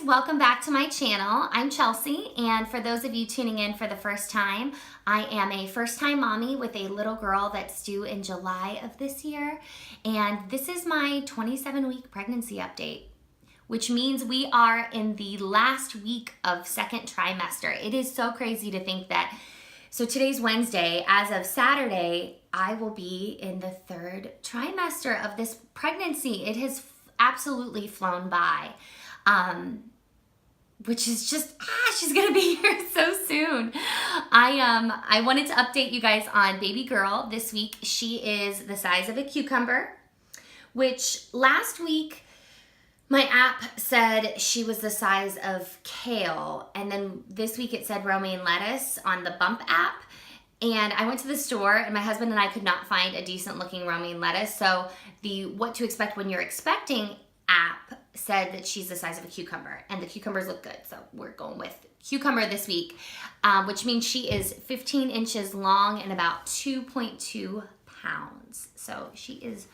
welcome back to my channel. I'm Chelsea, and for those of you tuning in for the first time, I am a first-time mommy with a little girl that's due in July of this year, and this is my 27-week pregnancy update, which means we are in the last week of second trimester. It is so crazy to think that, so today's Wednesday, as of Saturday, I will be in the third trimester of this pregnancy. It has absolutely flown by. Which is just, she's gonna be here so soon. I wanted to update you guys on baby girl this week. She is the size of a cucumber, which last week my app said she was the size of kale, and then this week it said romaine lettuce on the Bump app. And I went to the store, and my husband and I could not find a decent looking romaine lettuce, so the what to expect when you're expecting app said that she's the size of a cucumber, and the cucumbers look good, so we're going with cucumber this week, which means she is 15 inches long and about 2.2 pounds. So she is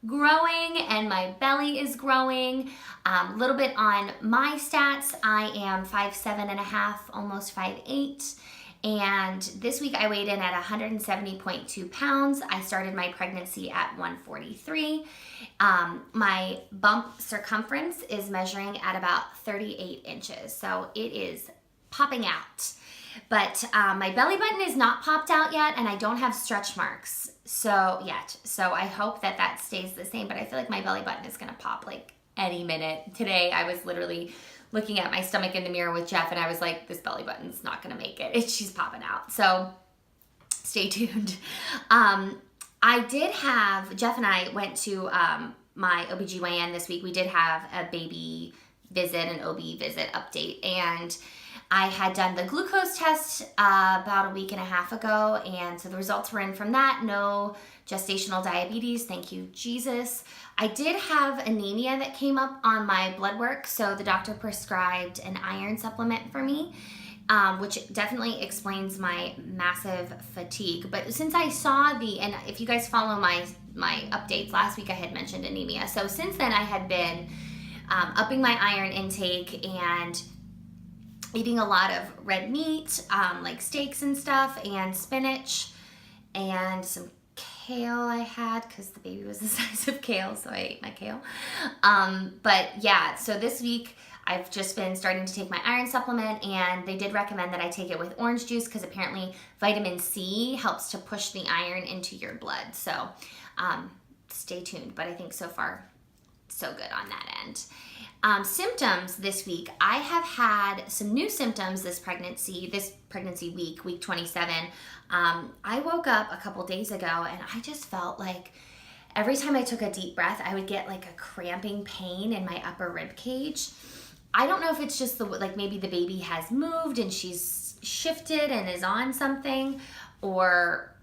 growing, and my belly is growing. A little bit on my stats, I am 5'7.5", almost 5'8". And this week I weighed in at 170.2 pounds. I started my pregnancy at 143. My bump circumference is measuring at about 38 inches. So it is popping out. But my belly button is not popped out yet, and I don't have stretch marks yet. So I hope that that stays the same, but I feel like my belly button is gonna pop like any minute. Today I was literally looking at my stomach in the mirror with Jeff, and I was like, this belly button's not gonna make it. She's popping out. So stay tuned. Jeff and I went to my OBGYN this week. We did have a baby visit, an OB visit update, and I had done the glucose test about a week and a half ago, and so the results were in from that. No gestational diabetes, thank you, Jesus. I did have anemia that came up on my blood work, so the doctor prescribed an iron supplement for me, which definitely explains my massive fatigue. But since I saw and if you guys follow my updates, last week I had mentioned anemia. So since then I had been upping my iron intake and eating a lot of red meat, like steaks and stuff, and spinach, and some kale I had because the baby was the size of kale, so I ate my kale. But yeah, so this week I've just been starting to take my iron supplement, and they did recommend that I take it with orange juice because apparently vitamin C helps to push the iron into your blood. So stay tuned, but I think so far so good on that end. Symptoms this week. I have had some new symptoms this pregnancy week, week 27. I woke up a couple days ago, and I just felt like every time I took a deep breath, I would get like a cramping pain in my upper rib cage. I don't know if it's just maybe the baby has moved and she's shifted and is on something, or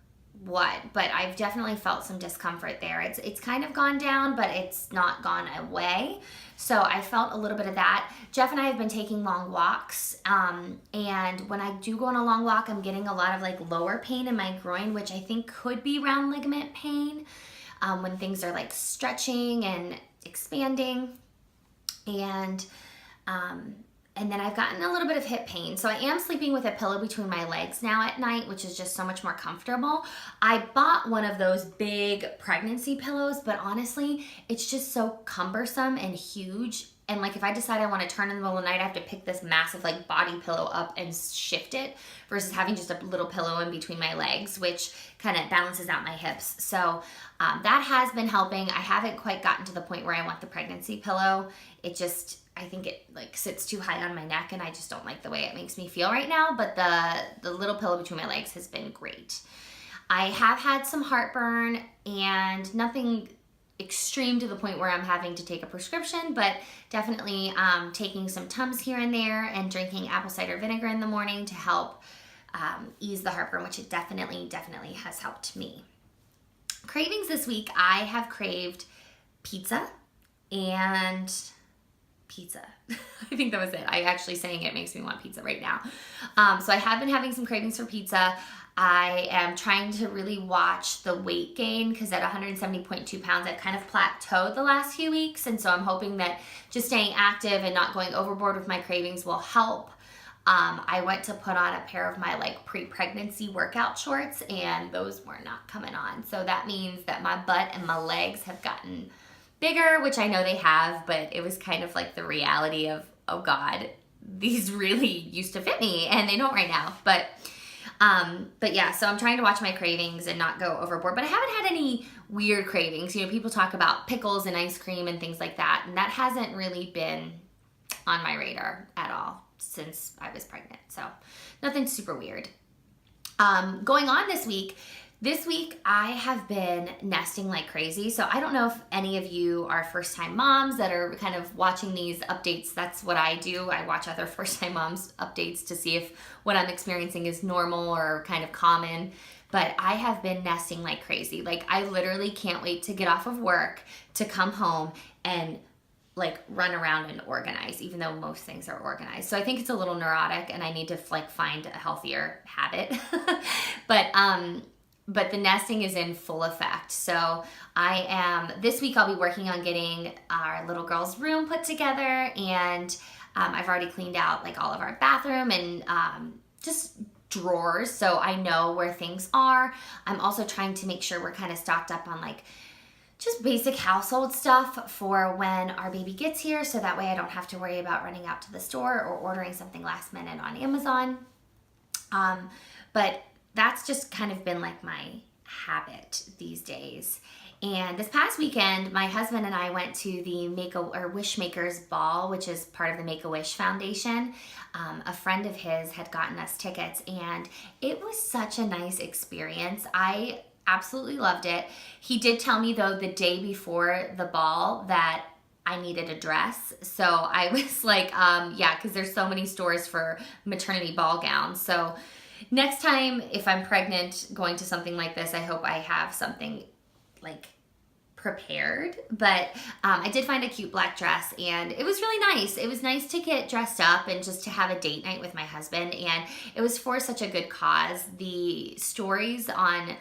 what, but I've definitely felt some discomfort there. It's kind of gone down, but it's not gone away. So I felt a little bit of that. Jeff and I have been taking long walks, and when I do go on a long walk, I'm getting a lot of like lower pain in my groin, which I think could be round ligament pain, when things are like stretching and expanding, and then I've gotten a little bit of hip pain. So I am sleeping with a pillow between my legs now at night, which is just so much more comfortable. I bought one of those big pregnancy pillows, but honestly, it's just so cumbersome and huge. And like if I decide I want to turn in the middle of the night, I have to pick this massive like body pillow up and shift it versus having just a little pillow in between my legs, which kind of balances out my hips. So that has been helping. I haven't quite gotten to the point where I want the pregnancy pillow. I think it like sits too high on my neck, and I just don't like the way it makes me feel right now, but the little pillow between my legs has been great. I have had some heartburn, and nothing extreme to the point where I'm having to take a prescription, but definitely taking some Tums here and there and drinking apple cider vinegar in the morning to help ease the heartburn, which it definitely has helped me. Cravings this week, I have craved pizza and pizza. I think that was it. I actually saying it makes me want pizza right now. So I have been having some cravings for pizza. I am trying to really watch the weight gain because at 170.2 pounds, I've kind of plateaued the last few weeks. And so I'm hoping that just staying active and not going overboard with my cravings will help. I went to put on a pair of my like pre-pregnancy workout shorts and those were not coming on. So that means that my butt and my legs have gotten bigger, which I know they have, but it was kind of like the reality of, oh God, these really used to fit me and they don't right now. But yeah, so I'm trying to watch my cravings and not go overboard, but I haven't had any weird cravings. You know, people talk about pickles and ice cream and things like that, and that hasn't really been on my radar at all since I was pregnant. So nothing super weird. Going on this week I have been nesting like crazy. So I don't know if any of you are first-time moms that are kind of watching these updates. That's what I do. I watch other first-time moms updates to see if what I'm experiencing is normal or kind of common. But I have been nesting like crazy. Like I literally can't wait to get off of work to come home and like run around and organize, even though most things are organized. So I think it's a little neurotic and I need to like find a healthier habit. But the nesting is in full effect. So this week I'll be working on getting our little girl's room put together, and I've already cleaned out like all of our bathroom and just drawers, so I know where things are. I'm also trying to make sure we're kind of stocked up on like just basic household stuff for when our baby gets here, so that way I don't have to worry about running out to the store or ordering something last minute on Amazon. But that's just kind of been like my habit these days. And this past weekend, my husband and I went to the Wishmakers Ball, which is part of the Make-A-Wish Foundation. A friend of his had gotten us tickets, and it was such a nice experience. I absolutely loved it. He did tell me, though, the day before the ball that I needed a dress. So I was like, yeah, because there's so many stores for maternity ball gowns. So next time, if I'm pregnant going to something like this, I hope I have something like prepared. But I did find a cute black dress, and it was really nice. It was nice to get dressed up and just to have a date night with my husband, and it was for such a good cause. The stories on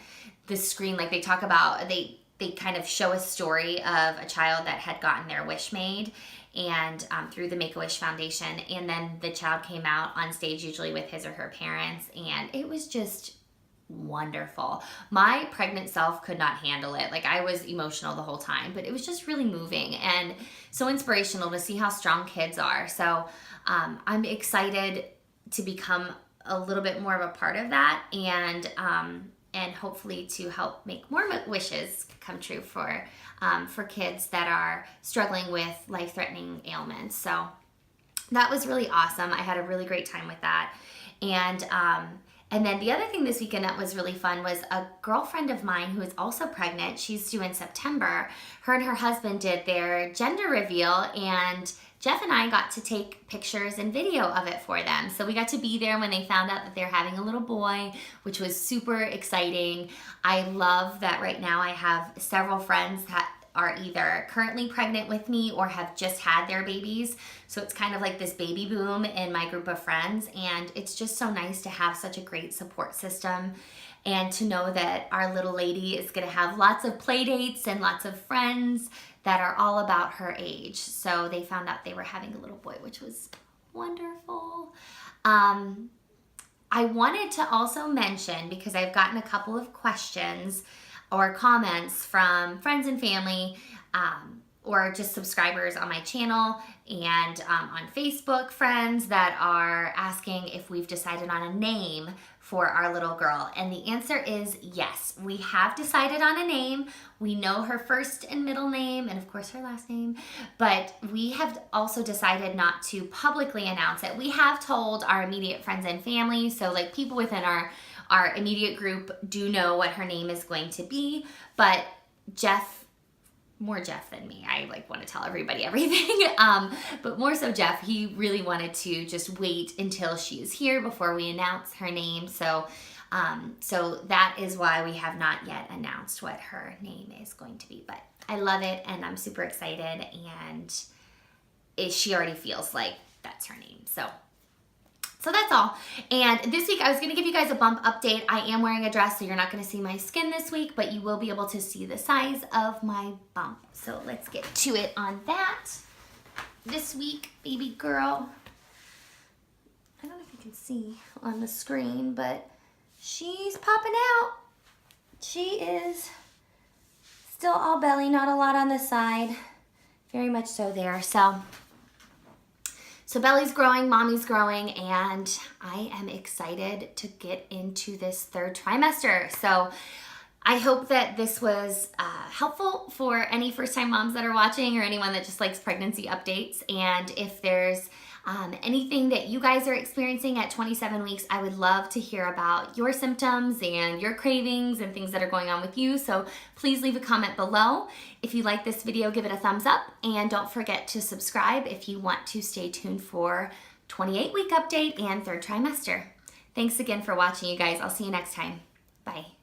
the screen, like they talk about, they kind of show a story of a child that had gotten their wish made, and through the Make-A-Wish Foundation, and then the child came out on stage, usually with his or her parents, and it was just wonderful. My pregnant self could not handle it. Like I was emotional the whole time, but it was just really moving and so inspirational to see how strong kids are. So I'm excited to become a little bit more of a part of that, and hopefully to help make more wishes come true for kids that are struggling with life-threatening ailments. So that was really awesome. I had a really great time with that. And then the other thing this weekend that was really fun was a girlfriend of mine who is also pregnant. She's due in September. Her and her husband did their gender reveal, and Jeff and I got to take pictures and video of it for them. So we got to be there when they found out that they're having a little boy, which was super exciting. I love that right now I have several friends that are either currently pregnant with me or have just had their babies. So it's kind of like this baby boom in my group of friends. And it's just so nice to have such a great support system and to know that our little lady is going to have lots of play dates and lots of friends that are all about her age. So they found out they were having a little boy, which was wonderful. I wanted to also mention, because I've gotten a couple of questions or comments from friends and family, or just subscribers on my channel and on Facebook, friends that are asking if we've decided on a name for our little girl. And the answer is yes, we have decided on a name. We know her first and middle name and of course her last name, but we have also decided not to publicly announce it. We have told our immediate friends and family, so like people within our immediate group do know what her name is going to be, but more Jeff than me. I like want to tell everybody everything, but more so Jeff, he really wanted to just wait until she is here before we announce her name. So that is why we have not yet announced what her name is going to be, but I love it and I'm super excited, and she already feels like that's her name. So So that's all. And this week I was going to give you guys a bump update. I am wearing a dress, so you're not going to see my skin this week, but you will be able to see the size of my bump. So let's get to it on that. This week, baby girl, I don't know if you can see on the screen, but she's popping out. She is still all belly, not a lot on the side. Very much so there. So belly's growing, mommy's growing, and I am excited to get into this third trimester. So I hope that this was helpful for any first-time moms that are watching or anyone that just likes pregnancy updates. And if there's anything that you guys are experiencing at 27 weeks, I would love to hear about your symptoms and your cravings and things that are going on with you. So please leave a comment below. If you like this video, give it a thumbs up, and don't forget to subscribe if you want to stay tuned for 28-week update and third trimester. Thanks again for watching, you guys. I'll see you next time. Bye.